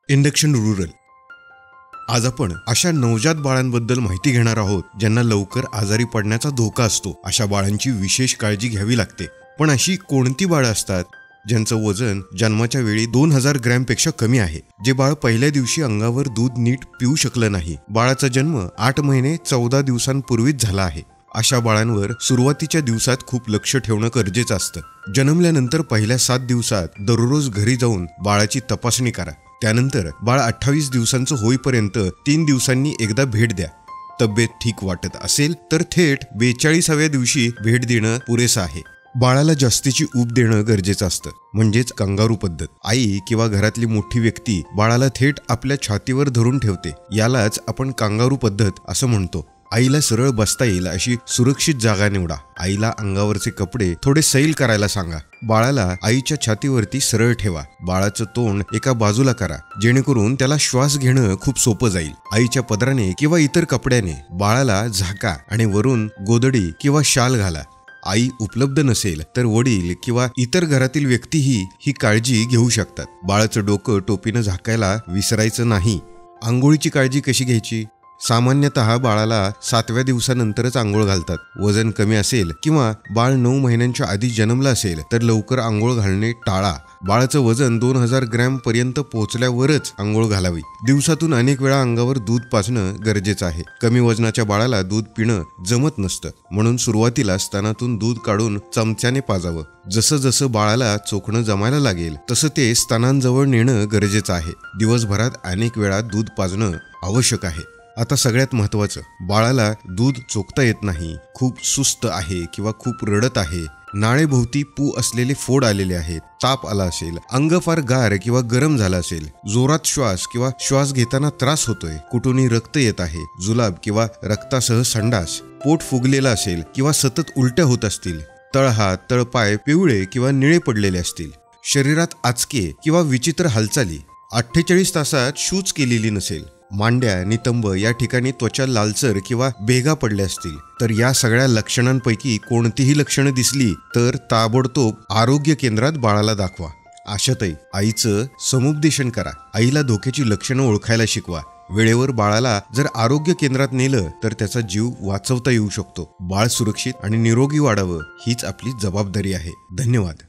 Induction rural. आज आपण अशा नवजात बाळांबद्दल माहिती घेणार आहोत ज्यांना लवकर आजारी पडण्याचा धोका असतो. अशा बाळांची विशेष काळजी घ्यावी लागते. पण अशी कोणती बाळं असतात ज्यांचं वजन जन्माच्या वेळी 2000 ग्रॅमपेक्षा कमी आहे, जे बाळ पहिल्या दिवशी अंगावर दूध नीट पिऊ शकलं नाही, बाळाचा जन्म 8 महिने 14 दिवसांपूर्वीच झाला आहे. अशा बाळांवर सुरुवातीच्या दिवसात खूप लक्ष ठेवणं गरजेचं असतं. जन्मल्यानंतर पहिल्या 7 दिवसात दररोज घरी जाऊन बाळाची तपासणी करा. त्यानंतर बाळ 28 दिवसांचं होईपर्यंत 3 दिवसांनी एकदा भेट द्या. तब्येत ठीक वाटत असेल तर थेट 42व्या दिवशी भेट देणं पुरेसं आहे. बाळाला जास्तीची ऊब देणं गरजेचं असतं, म्हणजेच कंगारू पद्धत. आई किंवा घरातली मोठी व्यक्ती बाळाला थेट आपल्या छातीवर धरून ठेवते. यालाच आपण कंगारू पद्धत असं म्हणतो. आईला सरळ बसता येईल अशी सुरक्षित जागा निवडा. आईला अंगावरचे कपडे थोडे सैल करायला सांगा. बाळाला आईच्या छातीवरती सरळ ठेवा. बाळाचं तोंड एका बाजूला करा, जेणेकरून त्याला श्वास घेणं खूप सोपं जाईल. आईच्या पदराने किंवा इतर कपड्याने बाळाला झाका आणि वरून गोदडी किंवा शाल घाला. आई उपलब्ध नसेल तर वडील किंवा इतर घरातील व्यक्तीही ही काळजी घेऊ शकतात. बाळाचं डोकं टोपीनं झाकायला विसरायचं नाही. आंघोळीची काळजी कशी घ्यायची? सामान्यतः बाळाला 7व्या दिवसानंतरच आंघोळ घालतात. वजन कमी असेल किंवा बाळ 9 महिन्यांच्या आधी जन्मलं असेल तर लवकर आंघोळ घालणे टाळा. बाळाचं वजन 2000 ग्रॅम पर्यंत पोहोचल्यावरच आंघोळ घालावी. दिवसातून अनेक वेळा अंगावर दूध पाजणं गरजेचं आहे. कमी वजनाच्या बाळाला दूध पिणं जमत नसतं, म्हणून सुरुवातीला स्तनातून दूध काढून चमच्याने पाजावं. जसं जसं बाळाला चोखणं जमायला लागेल तसं ते स्तनांजवळ नेणं गरजेचं आहे. दिवसभरात अनेक वेळा दूध पाजणं आवश्यक आहे. आता सगळ्यात महत्त्वाचं, बाळाला दूध चोखता येत नाही, खूप सुस्त आहे किंवा खूप रडत आहे, नाळेभोवती पू असलेले फोड आलेले आहेत, ताप आला असेल, अंग फार गार किंवा गरम झालं असेल, जोरात श्वास किंवा श्वास घेताना त्रास होतोय, कुठूनही रक्त येत आहे, जुलाब किंवा रक्तासह संडास, पोट फुगलेलं असेल किंवा सतत उलट्या होत असतील, तळहात तळपाय पिवळे किंवा निळे पडलेले असतील, शरीरात आचके किंवा विचित्र हालचाली, 48 तासात शूज केलेली नसेल, मांड्या नितंब या ठिकाणी त्वचा लालसर किंवा भेगा पडल्या असतील, तर या सगळ्या लक्षणांपैकी कोणतीही लक्षणं दिसली तर ताबडतोब आरोग्य केंद्रात बाळाला दाखवा. आशाताई, आईचं समुपदेशन करा. आईला धोक्याची लक्षणं ओळखायला शिकवा. वेळेवर बाळाला जर आरोग्य केंद्रात नेलं तर त्याचा जीव वाचवता येऊ शकतो. बाळ सुरक्षित आणि निरोगी वाढावं हीच आपली जबाबदारी आहे. धन्यवाद.